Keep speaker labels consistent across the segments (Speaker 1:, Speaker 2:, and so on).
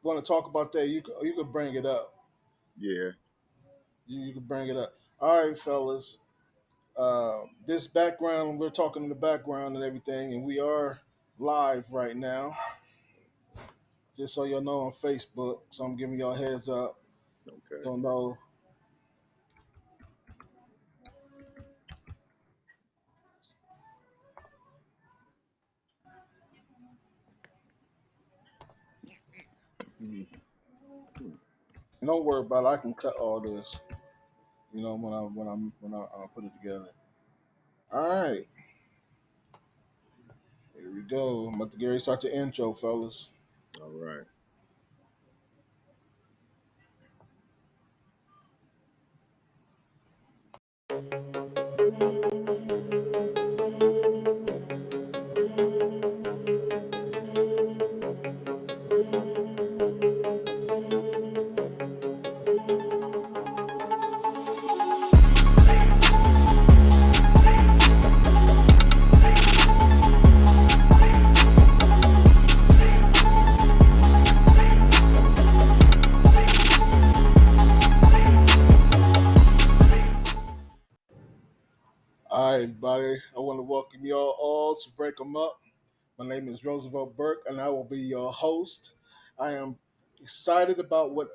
Speaker 1: want to talk about that, you could bring it up.
Speaker 2: Yeah.
Speaker 1: You could bring it up. All right, fellas. This background, we're talking in the background and everything, and we are live right now. Just so y'all know on Facebook, so I'm giving y'all a heads up.
Speaker 2: Okay.
Speaker 1: Don't know.
Speaker 2: Mhm.
Speaker 1: Don't worry about it. I can cut all this. When I put it together. All right, here we go. I'm about to get ready to start the intro, fellas.
Speaker 2: All right.
Speaker 1: All right, everybody. I want to welcome y'all all to Break 'em Up. My name is Roosevelt Burke, and I will be your host. I am excited about what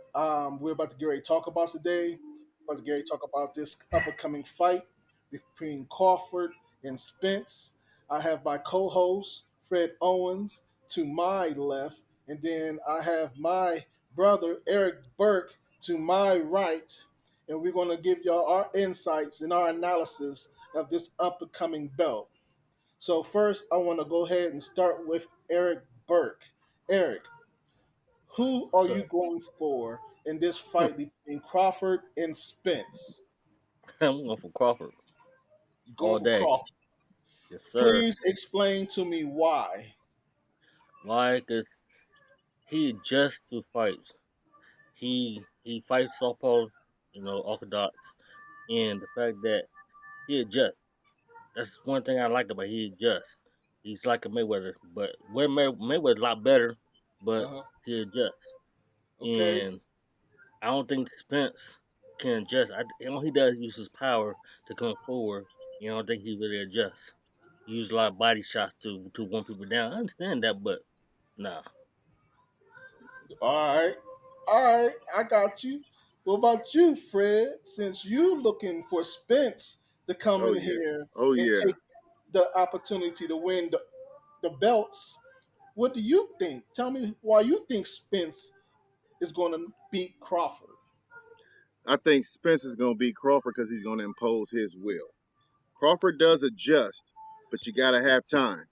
Speaker 1: we're about to get ready to talk about today. About to get ready to talk about this up and coming fight between Crawford and Spence. I have my co-host Fred Owens to my left, and then I have my brother Eric Burke to my right, and we're going to give y'all our insights and our analysis of this up and coming belt. So first, I want to go ahead and start with Eric Burke. Eric, who are you
Speaker 3: So
Speaker 1: going for in this fight between Crawford and Spence?
Speaker 3: I'm going for Crawford
Speaker 1: You're going
Speaker 3: all
Speaker 1: for
Speaker 3: day.
Speaker 1: Crawford.
Speaker 3: Yes, sir.
Speaker 1: Please explain to me why.
Speaker 3: Why? Because he adjusts to fights. He fights southpaw, orthodox, and the fact that he adjusts. That's one thing I like about he adjusts. He's like a Mayweather, but Mayweather's a lot better,
Speaker 1: Uh
Speaker 3: but
Speaker 1: huh.
Speaker 3: he adjusts.
Speaker 1: Okay.
Speaker 3: And I don't think Spence can adjust. All he does is use his power to come forward. I don't think he really adjusts. He uses a lot of body shots to warm people down. I understand that, but nah.
Speaker 1: All right. All right. I got you. What about you, Fred? Since you looking for Spence to come
Speaker 2: Oh
Speaker 1: in
Speaker 2: yeah.
Speaker 1: here
Speaker 2: Oh
Speaker 1: and
Speaker 2: yeah.
Speaker 1: take the opportunity to win the belts, what do you think? Tell me why you think Spence is going to beat Crawford.
Speaker 2: I think Spence is gonna beat Crawford because he's gonna impose his will. Crawford does adjust, but you gotta have time.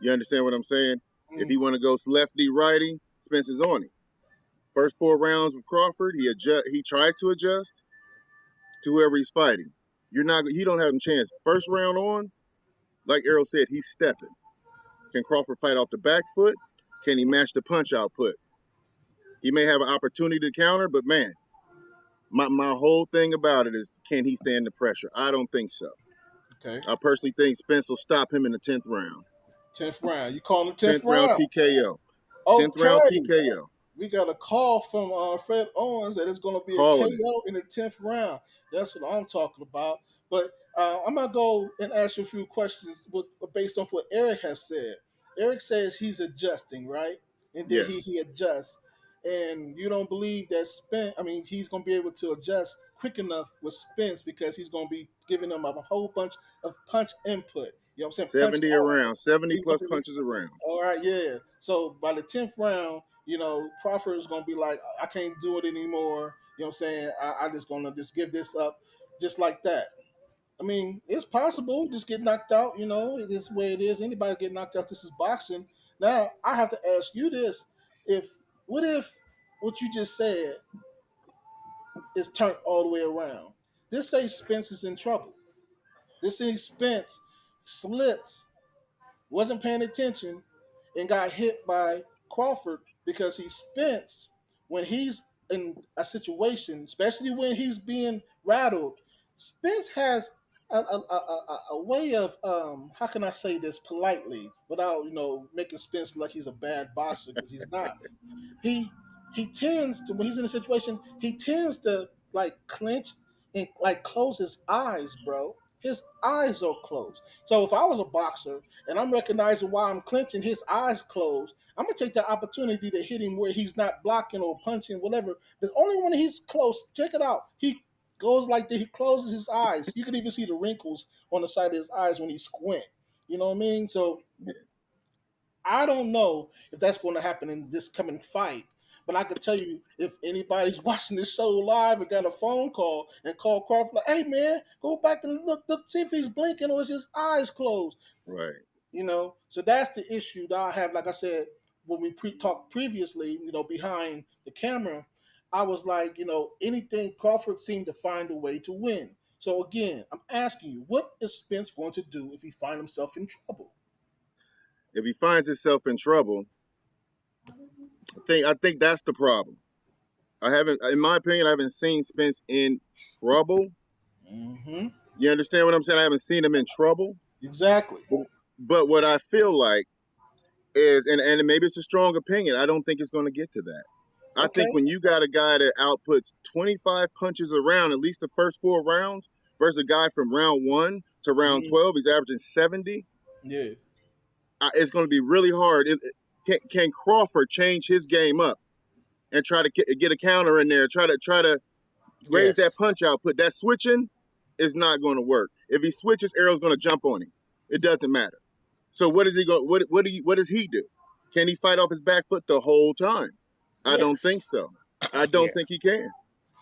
Speaker 2: You understand what I'm saying? If
Speaker 1: Mm,
Speaker 2: he wanna go lefty righty, Spence is on him. First 4 rounds with Crawford, he adjust. He tries to adjust to whoever he's fighting. You're not. He don't have a chance. First round on, like Errol said, he's stepping. Can Crawford fight off the back foot? Can he match the punch output? He may have an opportunity to counter, but man, my whole thing about it is can he stand the pressure? I don't think so.
Speaker 1: okay.
Speaker 2: I personally think Spence will stop him in the 10th round.
Speaker 1: 10th round. You calling the 10th
Speaker 2: 10th round
Speaker 1: round?
Speaker 2: TKO. 10th round
Speaker 1: Okay.
Speaker 2: TKO.
Speaker 1: We got a call from Fred Owens that it's going to be a
Speaker 2: Calling it.
Speaker 1: KO in the 10th round. That's what I'm talking about. But I'm going to go and ask you a few questions based off what Eric has said. Eric says he's adjusting, right? And then he
Speaker 2: Yes.
Speaker 1: adjusts. And you don't believe that Spence, I mean, he's going to be able to adjust quick enough with Spence because he's going to be giving him a whole bunch of punch input. You know what I'm saying? Punch
Speaker 2: 70
Speaker 1: output.
Speaker 2: around. 70
Speaker 1: He's going
Speaker 2: plus
Speaker 1: to be
Speaker 2: punches around.
Speaker 1: all right, yeah. So by the 10th round, Crawford is gonna be like, I can't do it anymore. You know what I'm saying? I just gonna just give this up, just like that. I mean, it's possible. Just get knocked out. It is the way it is. Anybody get knocked out. This is boxing. Now I have to ask you this: If what if what you just said is turned all the way around? This say Spence is in trouble. This say Spence slipped, wasn't paying attention, and got hit by Crawford because he Spence when he's in a situation, especially when he's being rattled. Spence has a way of how can I say this politely without making Spence like he's a bad boxer because he's not. He he tends to, when he's in a situation, he tends to like clench and like close his eyes, bro. His eyes are closed. So if I was a boxer and I'm recognizing why I'm clenching, his eyes closed, I'm gonna take the opportunity to hit him where he's not blocking or punching, whatever. But only when he's close, check it out. He goes like that. He closes his eyes. You can even see the wrinkles on the side of his eyes when he squint. You know what I mean? So I don't know if that's going to happen in this coming fight. But I can tell you, if anybody's watching this show live and got a phone call and call Crawford, like, "Hey man, go back and look, see if he's blinking or is his eyes closed."
Speaker 2: Right.
Speaker 1: So that's the issue that I have. Like I said, when we talked previously, behind the camera, I was like, anything Crawford seemed to find a way to win. So again, I'm asking you, what is Spence going to do if he find himself in trouble?
Speaker 2: If he finds himself in trouble, I think that's the problem. I haven't, in my opinion, I haven't seen Spence in trouble.
Speaker 1: Mm-hmm.
Speaker 2: You understand what I'm saying? I haven't seen him in trouble.
Speaker 1: Exactly.
Speaker 2: But what I feel like is, and maybe it's a strong opinion, I don't think it's going to get to that. I
Speaker 1: Okay.
Speaker 2: think when you got a guy that outputs 25 punches a round, at least the first 4 rounds, versus a guy from round 1 to round
Speaker 1: Mm-hmm.
Speaker 2: 12, he's averaging 70.
Speaker 1: Yeah.
Speaker 2: It's going to be really hard. Can Crawford change his game up and try to get a counter in there, try to raise that
Speaker 3: Yes.
Speaker 2: punch output? That switching is not going to work. If he switches, Errol's going to jump on him. It doesn't matter. So what is he going? What does he do? Can he fight off his back foot the whole time? I don't
Speaker 3: Yes.
Speaker 2: think so. I don't
Speaker 3: Yeah.
Speaker 2: think he can.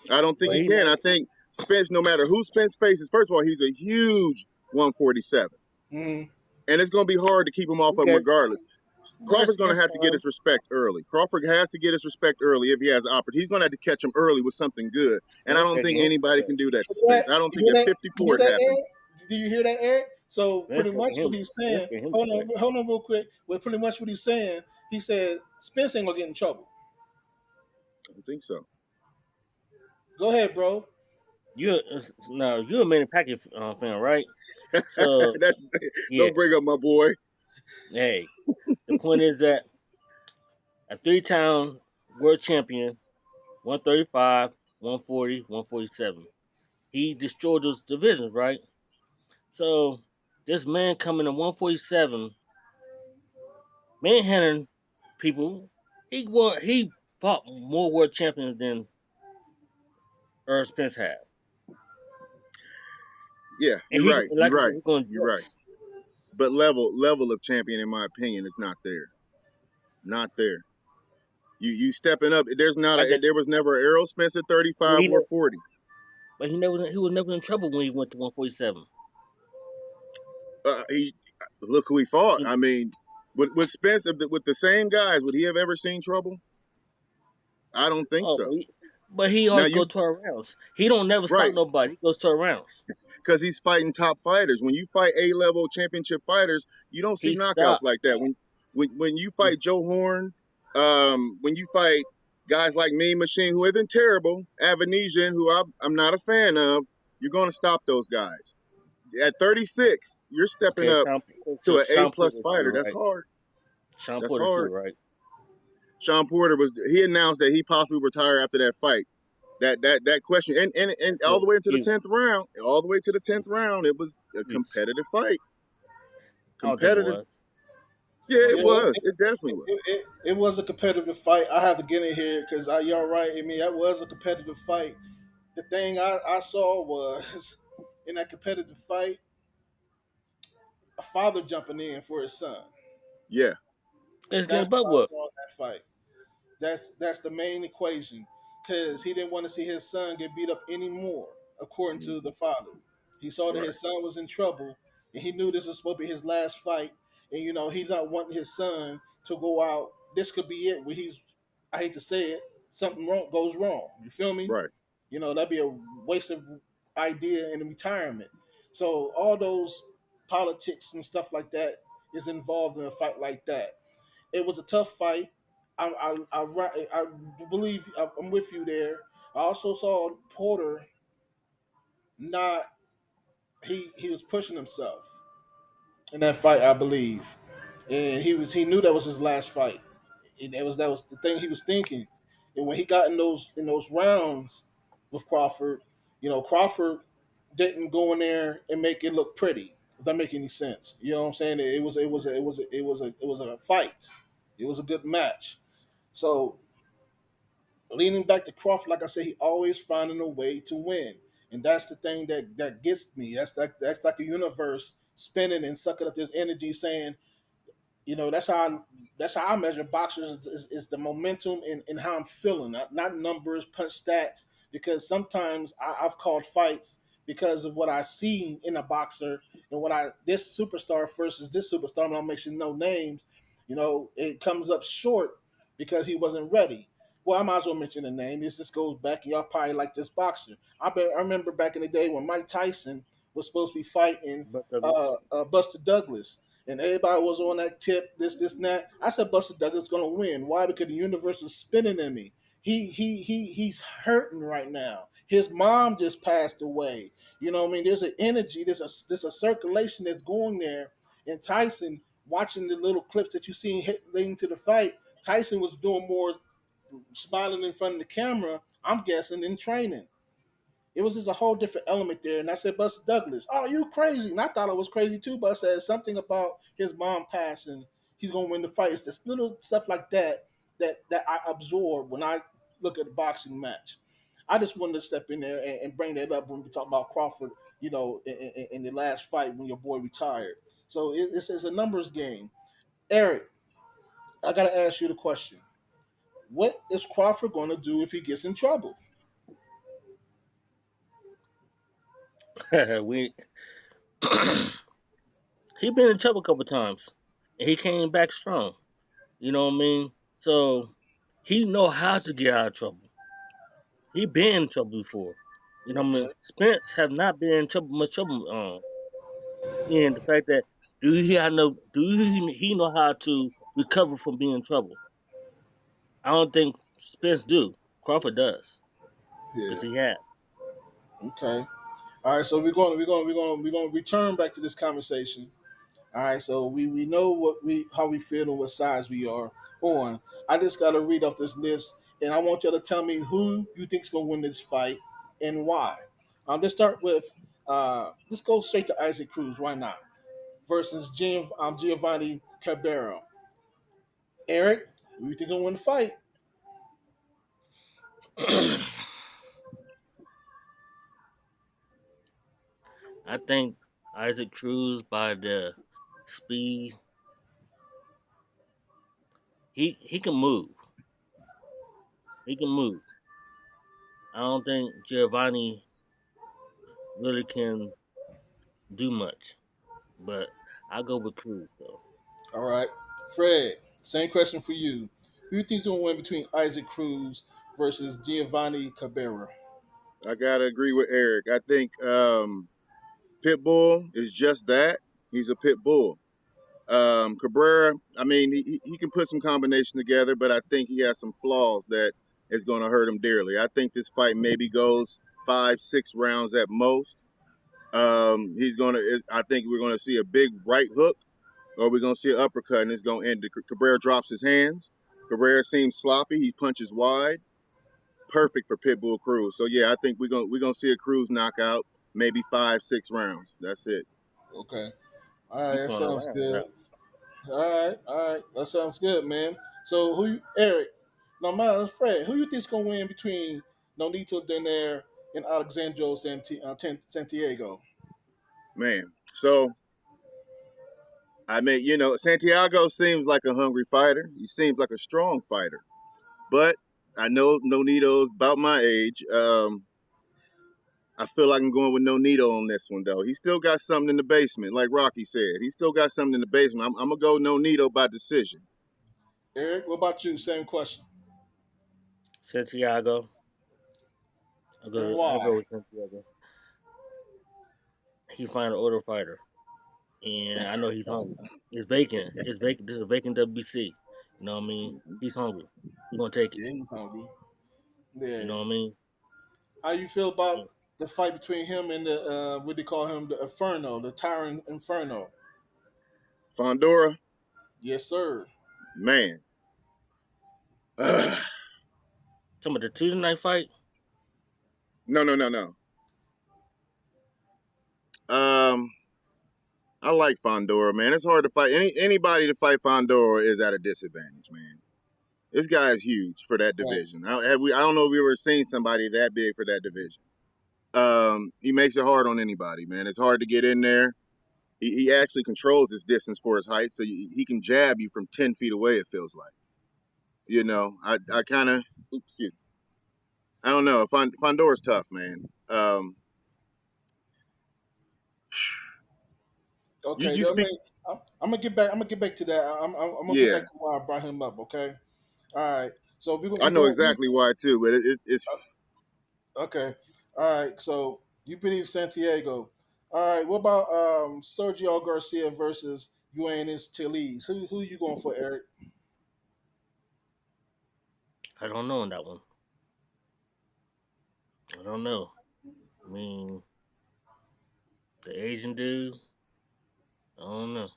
Speaker 2: I don't think
Speaker 3: But
Speaker 2: he
Speaker 3: he
Speaker 2: can.
Speaker 3: not
Speaker 2: I think Spence, no matter who Spence faces, first of all, he's a huge 147,
Speaker 1: Mm-hmm.
Speaker 2: and it's going to be hard to keep him off of him
Speaker 3: okay.
Speaker 2: regardless. Crawford's going to
Speaker 3: That's
Speaker 2: have to get
Speaker 3: fine.
Speaker 2: his respect early. Crawford has to get his respect early if he has an opportunity. He's going to have to catch him early with something good, and I don't
Speaker 3: Okay.
Speaker 2: think anybody can do that to
Speaker 1: That,
Speaker 2: Spence. I don't
Speaker 1: you
Speaker 2: think
Speaker 1: hear
Speaker 2: at
Speaker 1: that? You
Speaker 2: 54
Speaker 1: hear
Speaker 2: it
Speaker 1: that,
Speaker 2: happens.
Speaker 1: Eric? Do you hear that, Eric? So
Speaker 3: Spence
Speaker 1: pretty much
Speaker 3: making
Speaker 1: what
Speaker 3: him
Speaker 1: he's
Speaker 3: Spence
Speaker 1: saying.
Speaker 3: making him sweat.
Speaker 1: Hold on, real quick. Well, pretty much what he's saying. He said Spence ain't gonna get in trouble.
Speaker 2: I don't think so.
Speaker 1: Go ahead, bro.
Speaker 3: You're a Manny Pacquiao fan, right? So
Speaker 2: That's,
Speaker 3: yeah.
Speaker 2: don't bring up my boy.
Speaker 3: Hey, the point is that a three-time world champion, 135, 140, 147. He destroyed those divisions, right? So this man coming to 147, manhandling people. He fought more world champions than Earl Spence had,
Speaker 2: Yeah,
Speaker 3: and
Speaker 2: you're right. You're
Speaker 3: like I said,
Speaker 2: right.
Speaker 3: he's going to
Speaker 2: You're right.
Speaker 3: just
Speaker 2: But level of champion, in my opinion, is not there. Not there. You stepping up.
Speaker 3: like that.
Speaker 2: There was never an Errol Spence at
Speaker 3: But
Speaker 2: 35 or 40.
Speaker 3: he was never in trouble when he went to 147.
Speaker 2: He Look who he fought. I mean, with Spence with the same guys, would he have ever seen trouble? I don't think
Speaker 3: Oh,
Speaker 2: so.
Speaker 3: but he
Speaker 2: Now
Speaker 3: always
Speaker 2: you
Speaker 3: go to our rounds. He don't never stop
Speaker 2: right,
Speaker 3: nobody. He goes to our rounds.
Speaker 2: because he's fighting top fighters. When you fight A-level championship fighters, you don't see
Speaker 3: He
Speaker 2: knockouts
Speaker 3: stopped.
Speaker 2: like that. When you
Speaker 3: He,
Speaker 2: fight Joe Horn, when you fight guys like Mean Machine, who isn't terrible, Avanesian, who I'm not a fan of, you're going to stop those guys. At 36, you're stepping
Speaker 3: okay,
Speaker 2: up to an A
Speaker 3: Sean
Speaker 2: plus
Speaker 3: Porter too,
Speaker 2: fighter. That's
Speaker 3: right?
Speaker 2: hard.
Speaker 3: Sean
Speaker 2: That's
Speaker 3: Porter too,
Speaker 2: hard.
Speaker 3: right?
Speaker 2: Sean Porter he announced that he possibly retire after that fight. That question, and all
Speaker 3: Okay.
Speaker 2: the way into the 10th round, all the way to the 10th round, it was a
Speaker 3: He-
Speaker 2: competitive fight.
Speaker 3: I don't think it
Speaker 2: Competitive.
Speaker 3: was.
Speaker 2: Yeah,
Speaker 3: I don't
Speaker 2: it
Speaker 1: Yeah,
Speaker 3: think it was.
Speaker 2: was. It definitely was.
Speaker 1: it was a competitive fight. I have to get in here because y'all right. I mean, that was a competitive fight. The thing I saw was in that competitive fight, a father jumping in for his son.
Speaker 2: Yeah,
Speaker 3: It's getting
Speaker 1: That's
Speaker 3: butt
Speaker 1: what I
Speaker 3: whooped.
Speaker 1: saw in that fight. That's the main equation because he didn't want to see his son get beat up anymore, according to the
Speaker 2: mhm,
Speaker 1: father. He saw that
Speaker 2: right,
Speaker 1: his son was in trouble, and he knew this was supposed to be his last fight. And he's not wanting his son to go out. This could be it. Where I hate to say it, something wrong goes wrong. You feel me?
Speaker 2: right.
Speaker 1: That'd be a waste of idea in retirement. So all those politics and stuff like that is involved in a fight like that. It was a tough fight. I believe I'm with you there. I also saw Porter not he was pushing himself in that fight, I believe, and he knew that was his last fight. That was the thing he was thinking. And when he got in those rounds with Crawford, Crawford didn't go in there and make it look pretty. If that make any sense, you know what I'm saying? It was a fight. It was a good match. So leaning back to Crawford, like I said, he always finding a way to win, and that's the thing that gets me. That's like the universe spinning and sucking up this energy, saying, that's how I measure boxers is the momentum and how I'm feeling, not numbers, punch stats. Because sometimes I've called fights because of what I see in a boxer and what I this superstar versus this superstar. I'm not mentioning no names. It comes up short because he wasn't ready. Well, I might as well mention the name. This just goes back, and y'all probably like this boxer. I remember back in the day when Mike Tyson was supposed to be fighting
Speaker 3: But Douglas,
Speaker 1: Buster Douglas, and everybody was on that tip, this, and that. I said Buster Douglas is gonna win. Why? Because the universe is spinning in me. He's hurting right now. His mom just passed away. You know what I mean? There's an energy, there's a circulation that's going there. And Tyson, watching the little clips that you seen leading to the fight, Tyson was doing more smiling in front of the camera, I'm guessing, in training. It was just a whole different element there. And I said, Buster Douglas, oh, you crazy. And I thought I was crazy too, but I said something about his mom passing. He's going to win the fight. It's this little stuff like that I absorb when I look at a boxing match. I just wanted to step in there and bring that up when we talk about Crawford, in the last fight when your boy retired. So it's a numbers game. Eric, I got to ask you the question. What is Crawford going to do if he gets in trouble?
Speaker 3: we he been in trouble a couple times, and he came back strong. You know what I mean? So he know how to get out of trouble. He been in trouble before. You know what I mean?
Speaker 1: Okay.
Speaker 3: Spence have not been in trouble much trouble. And the fact that he know how to recover from being in trouble? I don't think Spence do. Crawford does because
Speaker 1: Yeah.
Speaker 3: he has.
Speaker 1: Okay. All right, so we're going to return back to this conversation. All right, so we know how we feel and what sides we are on. I just got to read off this list, and I want you to tell me who you think's going to win this fight and why. Let's start with let's go straight to Isaac Cruz right now versus Giovanni Cabero. Eric, who you think going to win the fight?
Speaker 3: I think Isaac Cruz by the speed he can move. He can move. I don't think Giovanni really can do much, but I go with Cruz though.
Speaker 1: All right, Fred. Same question for you. Who you think's going to win between Isaac Cruz versus Giovanni Cabero?
Speaker 2: I gotta agree with Eric. I think Pitbull is just that. He's a pit bull. Cabrera, I mean, he can put some combination together, but I think he has some flaws that is going to hurt him dearly. I think this fight maybe goes 5, 6 rounds at most. He's going to. I think we're going to see a big right hook, or we're going to see an uppercut, and it's going to end. Cabrera drops his hands. Cabrera seems sloppy. He punches wide. Perfect for Pitbull Cruz. So yeah, I think we're gonna see a Cruz knockout, maybe 5, 6 rounds. That's it.
Speaker 1: Okay. All right,
Speaker 3: You
Speaker 1: that
Speaker 3: throwing
Speaker 1: sounds
Speaker 3: around on
Speaker 1: good.
Speaker 3: that one.
Speaker 1: All right, that sounds good, man. So Eric? No, man, that's Fred. Who you think's gonna win between Nonito Donaire and Alexandro Santiago?
Speaker 2: Man. So I mean, Santiago seems like a hungry fighter. He seems like a strong fighter. But I know Nonito's about my age. I feel like I'm going with Nonito on this one though. He still got something in the basement, like Rocky said. He still got something in the basement. I'm gonna go Nonito by decision.
Speaker 1: Eric, what about you? Same question.
Speaker 3: Santiago,
Speaker 1: And
Speaker 3: I go
Speaker 1: why?
Speaker 3: with Santiago. He find an order fighter, and I know he's hungry. It's vacant. It's vacant. This is a vacant WBC. You know what I mean? He's hungry. He gonna take it.
Speaker 1: Yeah, he's hungry.
Speaker 3: You
Speaker 1: Yeah.
Speaker 3: know what I mean?
Speaker 1: How you feel about the fight between him and the what do you call him? The Inferno, the Tyrant Inferno.
Speaker 2: Fondora,
Speaker 1: Yes, sir.
Speaker 2: man.
Speaker 3: Some of the Tuesday night fight.
Speaker 2: No, no, no, no. Um, I like Fondora, man. It's hard to fight anybody to fight Fondora is at a disadvantage, man. This guy is huge for that
Speaker 1: Right.
Speaker 2: division. I don't know if we ever seen somebody that big for that division. He makes it hard on anybody, man. It's hard to get in there. He actually controls his distance for his height, so he can jab you from 10 feet away. It feels like, I kind of, I don't know. Fondora's tough, man.
Speaker 1: Okay.
Speaker 2: You speak,
Speaker 1: I'm gonna get back. I'm gonna get back to that. I'm gonna get
Speaker 2: yeah.
Speaker 1: back to why I brought him up. Okay. All right. So
Speaker 2: I
Speaker 1: we
Speaker 2: know
Speaker 1: go.
Speaker 2: exactly why too, but it's
Speaker 1: Okay. All right. So you believe Santiago. All right. What about Sergio Garcia versus Yuanis Tellez? Who you going for, Eric?
Speaker 3: I don't know on that one. I don't know. I mean, the Asian dude. I don't know.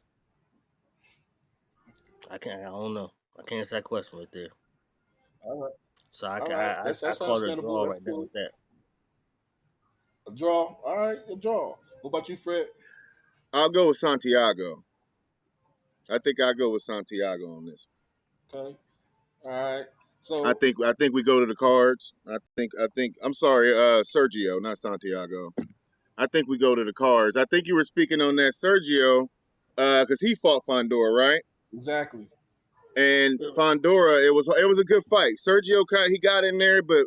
Speaker 3: I can't. I don't know. I can't answer that question right there.
Speaker 1: All right.
Speaker 3: So I
Speaker 1: All
Speaker 3: ca-
Speaker 1: right.
Speaker 3: I
Speaker 1: That's
Speaker 3: call it a
Speaker 1: understandable.
Speaker 3: draw
Speaker 1: That's
Speaker 3: right there
Speaker 1: cool.
Speaker 3: with that.
Speaker 1: A draw. All right. A draw. What about you, Fred?
Speaker 2: I'll go with Santiago. I think I'll go with Santiago on this.
Speaker 1: Okay. All right.
Speaker 2: I
Speaker 1: So
Speaker 2: think I think we go to the cards. I think I'm sorry, Sergio, not Santiago. I think we go to the cards. I think you were speaking on that Sergio, because he fought Fondora, right?
Speaker 1: exactly.
Speaker 2: And Fondora, it was a good fight. Sergio he got in there, but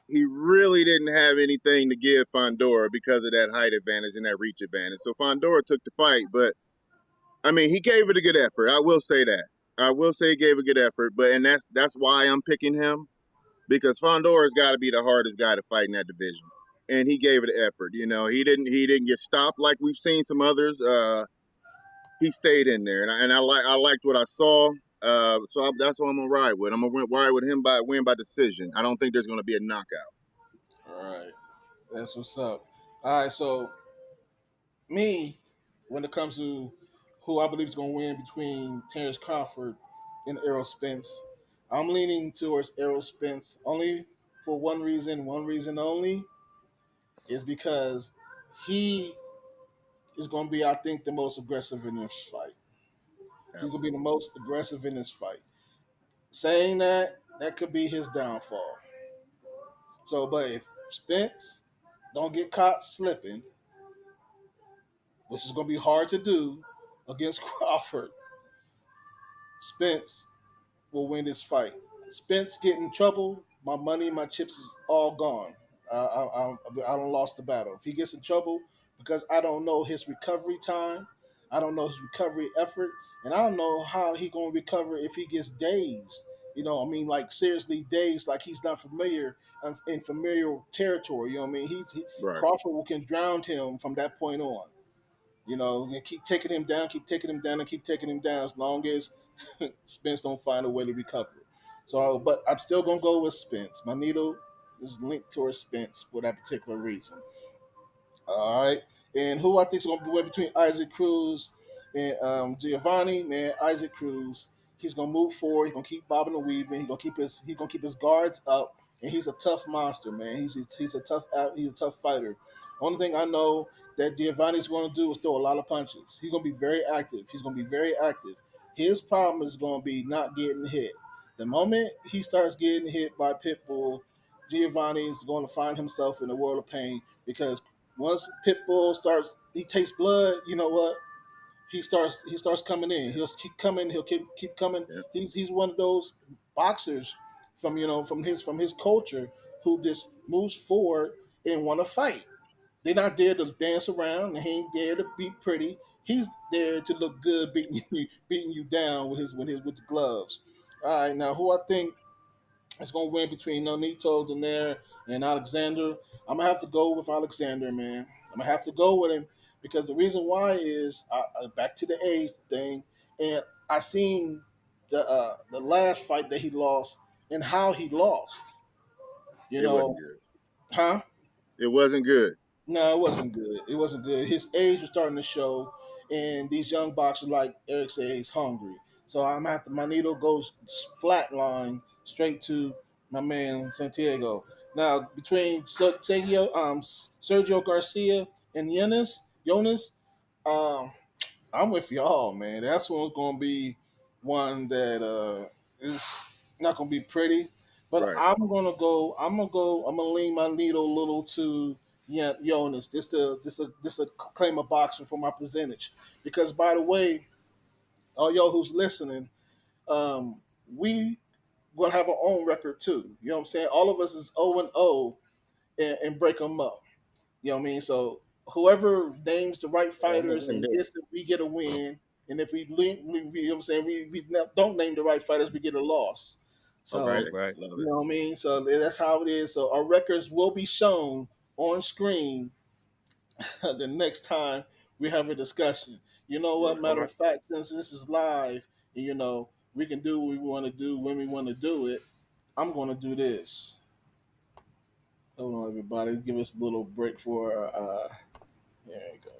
Speaker 2: he really didn't have anything to give Fondora because of that height advantage and that reach advantage. So Fondora took the fight, but I mean, he gave it a good effort. I will say that. I will say he gave a good effort, but and that's why I'm picking him because Fondora's got to be the hardest guy to fight in that division, and he gave it an effort. He didn't get stopped like we've seen some others. He stayed in there, and I liked what I saw. That's what I'm gonna ride with. I'm gonna ride with him by win by decision. I don't think there's gonna be a knockout.
Speaker 1: All right. That's what's up. All right. So me, when it comes to who I believe is going to win between Terrence Crawford and Errol Spence, I'm leaning towards Errol Spence only for one reason only, is because he is going to be, I think, the most aggressive in this fight. He's going to be the
Speaker 2: Absolutely.
Speaker 1: most aggressive in this fight. Saying that, that could be his downfall. So, but if Spence don't get caught slipping, which is going to be hard to do against Crawford, Spence will win this fight. Spence get in trouble, my money, my chips is all gone. I don't lost the battle. If he gets in trouble because I don't know his recovery time, I don't know his recovery effort, and I don't know how he gonna recover if he gets dazed. I mean, like seriously dazed, like he's not familiar in familiar territory. You know what I mean?
Speaker 2: Right.
Speaker 1: Crawford can drown him from that point on. And keep taking him down, keep taking him down, and keep taking him down as long as Spence don't find a way to recover. So, but I'm still gonna go with Spence. My needle is linked towards Spence for that particular reason. All right. And who I think is going to be between Isaac Cruz and Giovanni, man, Isaac Cruz, he's going to move forward. He's going to keep bobbing and weaving. He's going to keep his guards up, and he's a tough monster, man. He's a tough fighter. Only thing I know that Giovanni's going to do is throw a lot of punches. He's going to be very active. He's going to be very active. His problem is going to be not getting hit. The moment he starts getting hit by Pitbull, Giovanni is going to find himself in a world of pain because once Pitbull starts, he tastes blood. You know what? He starts coming in. He'll keep coming. He'll keep coming.
Speaker 2: Yeah.
Speaker 1: He's one of those boxers from his culture who just moves forward and want to fight. They're not there to dance around. He ain't there to be pretty. He's there to look good, beating you down with the gloves. All right, now who I think it's gonna win between Nonito, Daenerys, and Alexander. I'm gonna have to go with Alexander, man. I'm gonna have to go with him because the reason why is back to the age thing, and I seen the last fight that he lost and how he lost. You
Speaker 2: It wasn't
Speaker 1: know,
Speaker 2: good.
Speaker 1: huh?
Speaker 2: It wasn't good.
Speaker 1: No, it wasn't good. It wasn't good. His age was starting to show, and these young boxers, like Eric said, he's hungry. So I'm gonna have to. My needle goes flatline straight to my man Santiago. Now between Sergio Garcia and Jonas, um, I'm with y'all, man. That's one's gonna be one that is not gonna be pretty. But
Speaker 2: Right.
Speaker 1: I'm gonna go. I'm gonna go. I'm gonna lean my needle a little to Jonas. This a claim of boxing for my percentage. Because by the way, all y'all who's listening, we gonna have our own record too. You know what I'm saying? All of us is 0-0 and break them up. You know what I mean? So whoever names the right
Speaker 3: Yeah, I'm gonna
Speaker 1: fighters
Speaker 3: win
Speaker 1: and
Speaker 3: this.
Speaker 1: gets it, we get a win. And if you know what I'm saying, we don't name the right fighters, we get a loss.
Speaker 2: Okay.
Speaker 1: So
Speaker 3: Right.
Speaker 2: Love
Speaker 1: you
Speaker 2: it.
Speaker 1: know what I mean. So that's how it is. So our records will be shown on screen the next time we have a discussion. You know what?
Speaker 2: Right.
Speaker 3: All
Speaker 1: Matter
Speaker 3: right.
Speaker 1: of fact, since this is live, you know we can do what we want to do when we want to do it. I'm going to do this. Hold on, everybody. Give us a little break for. There you go.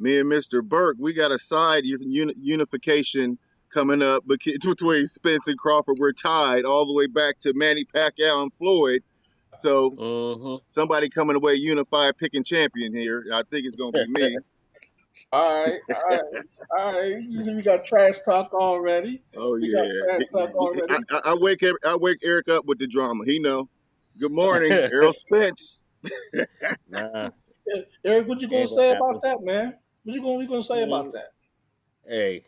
Speaker 2: Me and Mr. Burke, we got a side unification coming up between Spence and Crawford. We're tied all the way back to Manny Pacquiao and Floyd. So
Speaker 3: Mm-hmm.
Speaker 2: somebody coming away unified picking champion here. I think it's going to be me.
Speaker 1: All right, all right, all right. You see, we got trash talk already.
Speaker 2: Oh
Speaker 1: We got
Speaker 2: yeah,
Speaker 1: trash talk already.
Speaker 2: I wake Eric up with the drama. He know. Good morning, Errol Spence.
Speaker 3: Nah,
Speaker 1: Eric, what you gonna
Speaker 3: ain't gonna
Speaker 1: say about
Speaker 3: happen.
Speaker 1: that, man? What you gonna say about
Speaker 3: Man,
Speaker 1: that?
Speaker 3: hey,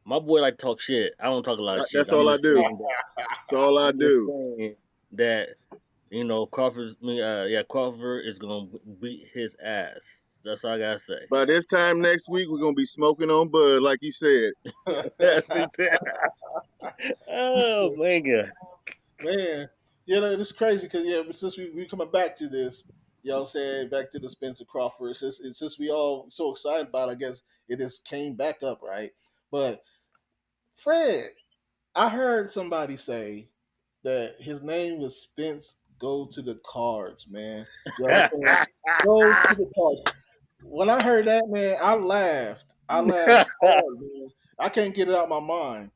Speaker 3: my boy like to talk shit. I don't talk a lot of shit.
Speaker 2: That's all I do. That's all I
Speaker 3: I'm just
Speaker 2: do.
Speaker 3: saying that Crawford. Yeah, Crawford is gonna beat his ass. That's all I gotta say.
Speaker 2: By this time next week, we're gonna be smoking on bud, like you said.
Speaker 3: That's it. Oh my god.
Speaker 1: Man, yeah, it's crazy because yeah, but since we coming back to this, you know, what I'm saying back to the Spencer Crawford. It's just we all so excited about. I guess it just came back up, right? But Fred, I heard somebody say that his name was Spence. Go to the cards, man. You know what I'm saying? Go to the cards. When I heard that, man, I laughed. I laughed hard, man. I can't get it out of my mind.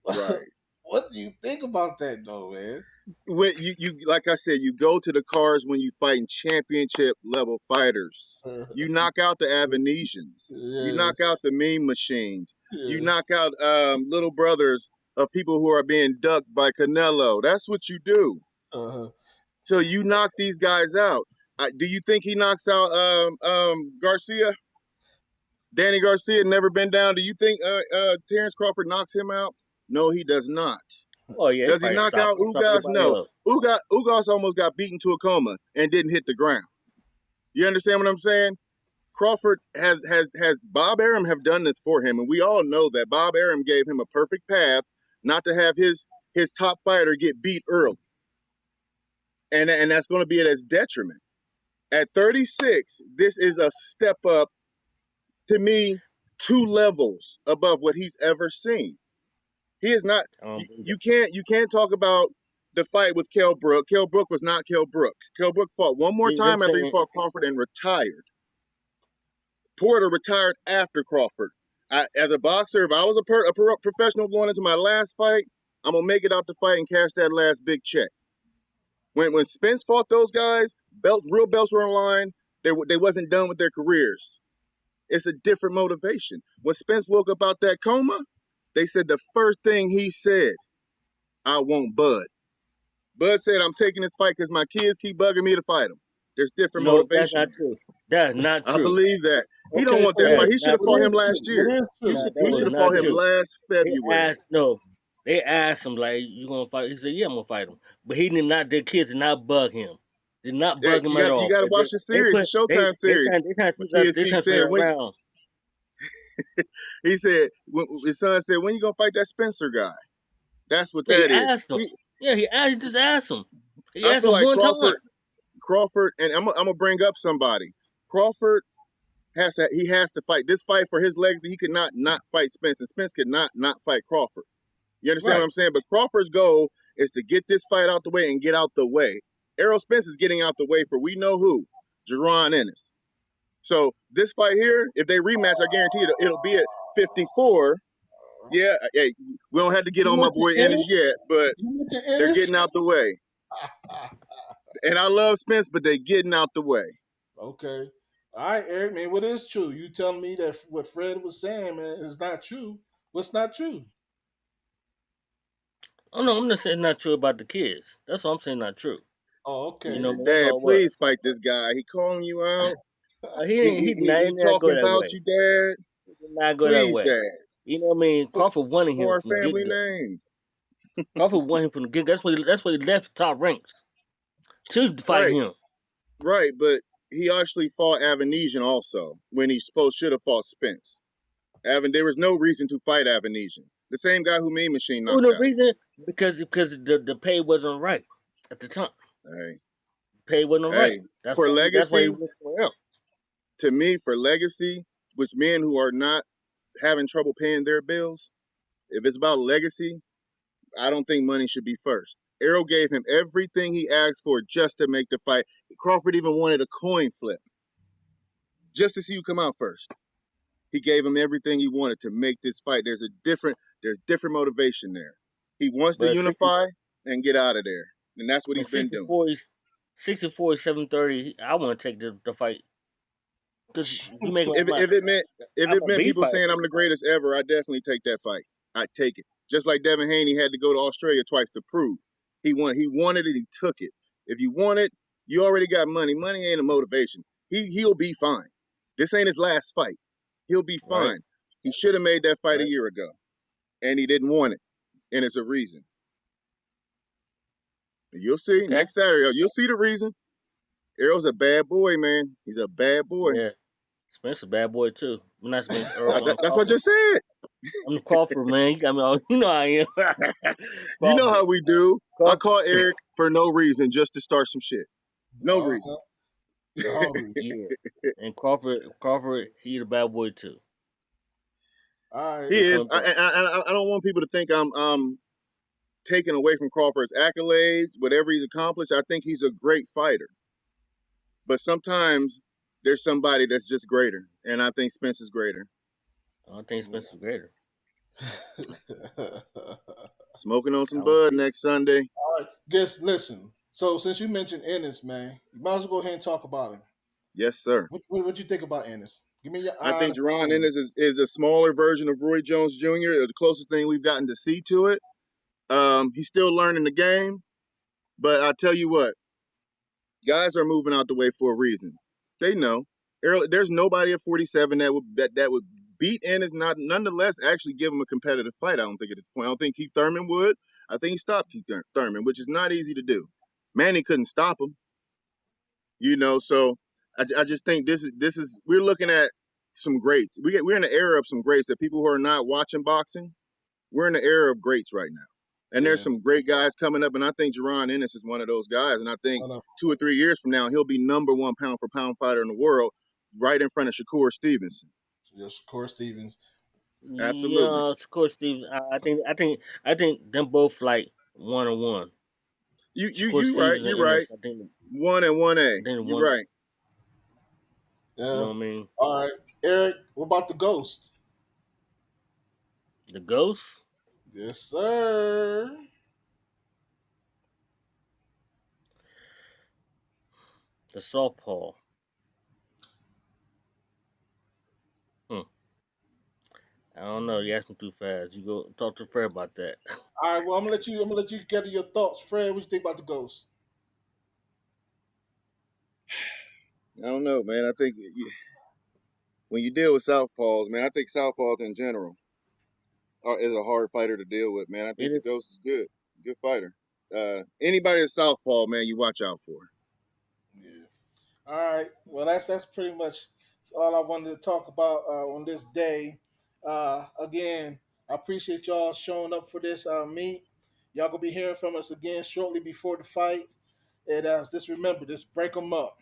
Speaker 2: Right.
Speaker 1: What do you think about that, though, man?
Speaker 2: When you like I said, you go to the cars when you fighting championship level fighters. You knock out the Avanesians. You
Speaker 1: Yeah,
Speaker 2: knock out the meme machines. You
Speaker 1: yeah.
Speaker 2: knock out little brothers of people who are being ducked by Canelo. That's what you do.
Speaker 1: Uh-huh.
Speaker 2: So you knock these guys out. Do you think he knocks out Garcia? Danny Garcia never been down. Do you think Terrence Crawford knocks him out? No, he does not.
Speaker 3: Oh yeah, he
Speaker 2: Does he
Speaker 3: probably
Speaker 2: knock out
Speaker 3: stop
Speaker 2: Ugas?
Speaker 3: everybody
Speaker 2: No.
Speaker 3: else.
Speaker 2: Ugas almost got beaten to a coma and didn't hit the ground. You understand what I'm saying? Crawford has Bob Arum have done this for him, and we all know that Bob Arum gave him a perfect path not to have his top fighter get beat early, and that's going to be at his detriment. At 36, this is a step up to me, 2 levels above what he's ever seen. He is not.
Speaker 3: I don't believe
Speaker 2: You can't talk about the fight with Kell Brook. Kell Brook was not Kell Brook. Kell Brook fought one more
Speaker 3: See, they're
Speaker 2: time after he
Speaker 3: saying,
Speaker 2: fought Crawford and retired. Porter retired after Crawford. As a boxer, if I was a professional going into my last fight, I'm gonna make it out the fight and cash that last big check. When Spence fought those guys, real belts were on the line. They wasn't done with their careers. It's a different motivation. When Spence woke up out that coma, they said the first thing he said, "I want Bud." Bud said, "I'm taking this fight because my kids keep bugging me to fight him." There's different
Speaker 3: no, that's
Speaker 2: motivation
Speaker 3: not
Speaker 2: there.
Speaker 3: true. That's not
Speaker 2: I
Speaker 3: true.
Speaker 2: believe that. He don't
Speaker 1: Okay,
Speaker 2: want
Speaker 1: so
Speaker 2: that
Speaker 3: That
Speaker 2: fight.
Speaker 3: is
Speaker 2: He should
Speaker 3: not
Speaker 2: have fought
Speaker 1: what
Speaker 2: him
Speaker 1: is
Speaker 3: true.
Speaker 2: last
Speaker 1: true?
Speaker 2: year.
Speaker 1: What is
Speaker 2: He
Speaker 1: true?
Speaker 2: should
Speaker 3: That
Speaker 2: he
Speaker 3: was
Speaker 2: should
Speaker 1: What is
Speaker 2: have
Speaker 3: not
Speaker 2: fought him
Speaker 1: true?
Speaker 3: true.
Speaker 2: last
Speaker 3: They
Speaker 2: February.
Speaker 3: asked no. They asked him like, "You gonna fight?" He said, "Yeah, I'm gonna fight him." But he did not. Their kids did not bug him. Did not
Speaker 2: Hey,
Speaker 3: bug him at
Speaker 2: you
Speaker 3: all.
Speaker 2: got to
Speaker 3: And
Speaker 2: watch the
Speaker 3: they
Speaker 2: series, the
Speaker 3: put
Speaker 2: Showtime series.
Speaker 3: they trying to
Speaker 2: My
Speaker 3: flip that
Speaker 2: kids
Speaker 3: they
Speaker 2: keep
Speaker 3: trying to flip
Speaker 2: saying
Speaker 3: it
Speaker 2: when
Speaker 3: around.
Speaker 2: he said when his son said when you gonna fight that Spencer guy. That's what
Speaker 3: Yeah, he
Speaker 2: that is.
Speaker 3: asked him. Yeah, he just asked him. He
Speaker 2: I
Speaker 3: asked
Speaker 2: feel
Speaker 3: him
Speaker 2: like
Speaker 3: one time.
Speaker 2: Crawford, and I'm gonna bring up somebody. Crawford he has to fight this fight for his legacy. He could not fight Spence, and Spence could not fight Crawford. You understand what
Speaker 3: Right.
Speaker 2: I'm saying? But Crawford's goal is to get this fight out the way and get out the way. Errol Spence is getting out the way for we know who, Jerron Ennis. So this fight here, if they rematch, I guarantee it'll be at 54. Yeah, hey, we don't have to get
Speaker 1: You
Speaker 2: on my
Speaker 1: mentioned
Speaker 2: boy Ennis
Speaker 1: Ennis?
Speaker 2: yet, but
Speaker 1: You mentioned
Speaker 2: they're
Speaker 1: Ennis?
Speaker 2: getting out the way. And I love Spence, but they're getting out the way.
Speaker 1: Okay. All right, Eric, man, what is true? You telling me that what Fred was saying, man, is not true. What's not true?
Speaker 3: Oh no, I'm not saying not true about the kids. That's what I'm saying not true.
Speaker 1: Oh,
Speaker 3: You
Speaker 1: okay.
Speaker 3: know,
Speaker 2: Hey,
Speaker 3: man, that's
Speaker 2: Dad,
Speaker 3: all it was.
Speaker 2: please fight this guy. He calling you out.
Speaker 3: He
Speaker 2: He
Speaker 3: didn't.
Speaker 2: he
Speaker 3: He
Speaker 2: he,
Speaker 3: not. He
Speaker 2: he
Speaker 3: did not go
Speaker 2: talking
Speaker 3: that
Speaker 2: about
Speaker 3: way.
Speaker 2: you, Dad.
Speaker 3: He did not go that
Speaker 2: Please,
Speaker 3: way.
Speaker 2: Dad.
Speaker 3: You know what I mean?
Speaker 2: For,
Speaker 3: Crawford wanted him
Speaker 2: for our
Speaker 3: from the get
Speaker 2: family
Speaker 3: go.
Speaker 2: name.
Speaker 3: Crawford wanted him from the get. That's why. That's why he left top ranks to fight
Speaker 2: Right,
Speaker 3: him.
Speaker 2: right. But he actually fought Avanesian also when he supposed should have fought Spence. There was no reason to fight Avanesian. The same guy who Mean Machine
Speaker 3: Oh,
Speaker 2: knocked
Speaker 3: the
Speaker 2: out.
Speaker 3: reason because the pay wasn't right at the time.
Speaker 2: Hey,
Speaker 3: Pay wasn't right.
Speaker 2: hey.
Speaker 3: That's
Speaker 2: For
Speaker 3: why. That's why he
Speaker 2: legacy,
Speaker 3: went somewhere else.
Speaker 2: to me, for legacy, which men who are not having trouble paying their bills, if it's about legacy, I don't think money should be first. Errol gave him everything he asked for just to make the fight. Crawford even wanted a coin flip just to see who come out first. He gave him everything he wanted to make this fight. There's different motivation there. He wants to
Speaker 3: But 60,
Speaker 2: unify and get out of there, and that's what
Speaker 3: but
Speaker 2: he's been doing.
Speaker 3: 64 is 64 is 730. I want to take the fight because you make
Speaker 2: If
Speaker 3: my
Speaker 2: if it meant if
Speaker 3: I'm
Speaker 2: it
Speaker 3: a
Speaker 2: meant
Speaker 3: B
Speaker 2: people
Speaker 3: fighter.
Speaker 2: saying I'm the greatest ever, I definitely take that fight. I'd take it. Just like Devin Haney had to go to Australia twice to prove he wanted it, he took it. If you want it, you already got money. Money ain't a motivation. He'll be fine. This ain't his last fight. He'll be
Speaker 3: Right,
Speaker 2: fine. He should have made that fight a
Speaker 3: right.
Speaker 2: year ago, and he didn't want it, and it's a reason. And you'll see
Speaker 3: Okay.
Speaker 2: next Saturday. You'll see the reason. Errol's a bad boy, man. He's a bad boy.
Speaker 3: Yeah. Spence a bad boy too. When I Spence Earl
Speaker 2: That's what I
Speaker 3: Crawford.
Speaker 2: just said.
Speaker 3: I'm the Crawford man. You got me all. You know I am.
Speaker 2: You know
Speaker 3: Crawford.
Speaker 2: how we do. I
Speaker 3: Crawford.
Speaker 2: call Eric for no reason, just to start some shit. No reason.
Speaker 1: Uh-huh. You're hungry.
Speaker 3: Yeah. And Crawford. He's a bad boy too.
Speaker 1: All right.
Speaker 2: He
Speaker 3: Good
Speaker 2: is.
Speaker 3: point, bro.
Speaker 2: I don't want people to think I'm taking away from Crawford's accolades, whatever he's accomplished. I think he's a great fighter, but sometimes there's somebody that's just greater, and I think Spence is greater.
Speaker 3: I think Spence is greater.
Speaker 2: Smoking on
Speaker 3: I
Speaker 2: some
Speaker 3: don't
Speaker 2: bud
Speaker 3: think.
Speaker 2: next Sunday.
Speaker 1: All right. Guess, listen. So, since you mentioned Ennis, man, you might as well go ahead and talk about him.
Speaker 2: Yes, sir.
Speaker 1: What you think about Ennis? Give me your
Speaker 2: I think
Speaker 1: honest
Speaker 2: Jerron
Speaker 1: opinion.
Speaker 2: Ennis is a smaller version of Roy Jones Jr., the closest thing we've gotten to see to it. He's still learning the game, but I tell you what, guys are moving out the way for a reason. They know. There's nobody at 47 that would beat Ennis, not nonetheless actually give him a competitive fight. I don't think at this point. I don't think Keith Thurman would. I think he stopped Keith Thurman, which is not easy to do. Manny couldn't stop him, So I just think this is we're looking at some greats. We're in an era of some greats that people who are not watching boxing. We're in the era of greats right now. And there's
Speaker 1: Yeah.
Speaker 2: some great guys coming up, and I think Jerron Ennis is one of those guys. And I think
Speaker 1: One of
Speaker 2: 2 or 3 years from now, he'll be number one pound for pound fighter in the world, right in front of Shakur Stevenson.
Speaker 1: just Corey Stevens.
Speaker 2: Absolutely.
Speaker 3: Yeah, of course, Steve. I think them both like 1-on-1.
Speaker 2: You you
Speaker 3: Shakur
Speaker 2: you right.
Speaker 3: Stevens and
Speaker 2: You're right.
Speaker 3: Ennis. I think.
Speaker 2: 1 and 1A.
Speaker 3: I think
Speaker 2: You're
Speaker 3: one.
Speaker 2: right.
Speaker 3: You
Speaker 1: Yeah.
Speaker 3: know what I mean?
Speaker 1: All right. Eric, what about the Ghost?
Speaker 3: The Ghost,
Speaker 1: Yes, sir.
Speaker 3: the Southpaw. Hmm. I don't know. You asked me too fast. You go talk to Fred about that.
Speaker 1: All right. Well, I'm gonna let you gather your thoughts, Fred. What you think about the Ghost?
Speaker 2: I don't know, man. I think when you deal with southpaws, man, I think southpaws in general is a hard fighter to deal with, man. I
Speaker 3: It
Speaker 2: think the
Speaker 3: is.
Speaker 2: Ghost is good fighter. Anybody that's southpaw, man, you watch out for.
Speaker 1: Yeah. All right. Well, that's pretty much all I wanted to talk about on this day. Again, I appreciate y'all showing up for this meet. Y'all gonna be hearing from us again shortly before the fight. And just remember, just break them up.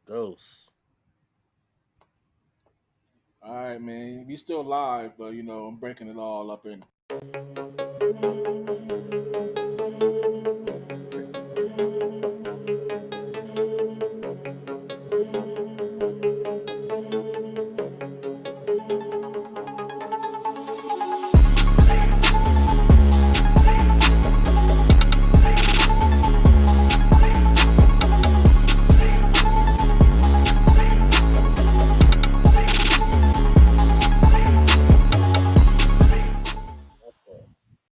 Speaker 3: Ghost.
Speaker 1: All right, man. We still live, but I'm breaking it all up in